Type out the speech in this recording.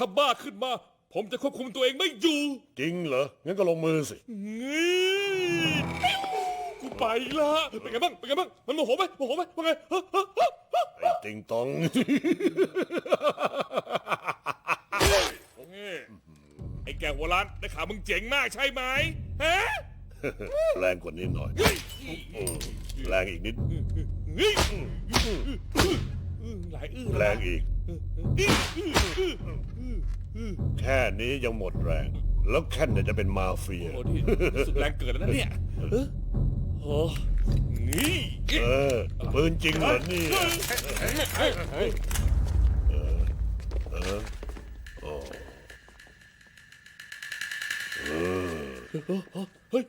ถ้าบ้าขึ้นมา ผมจะควบคุมตัวเองไม่อยู่ จริงเหรอ งั้นก็ลงมือสิ งี้กูไปละเป็นไงบ้างเป็นไงบ้างมันโมโหไหมโมโหไหมว่าไงฮะฮะฮะฮะ ไอ้ติงตอง ไอ้แกหัวล้านได้ข่าวมึงเจ๋งมากใช่ไหมฮะ แรงกว่านี้หน่อย แรงอีกนิด นี่หลายอื้อ แรงอีก แค่นี้ยังหมดแรง แล้วแค่นเนี่ยจะเป็นมาเฟีย โอ้ดิรู้สึกแรงเกินแล้วนะเนี่ยโอ้นี่ เออ ปืนจริงเหรอเนี่ยเฮ้ย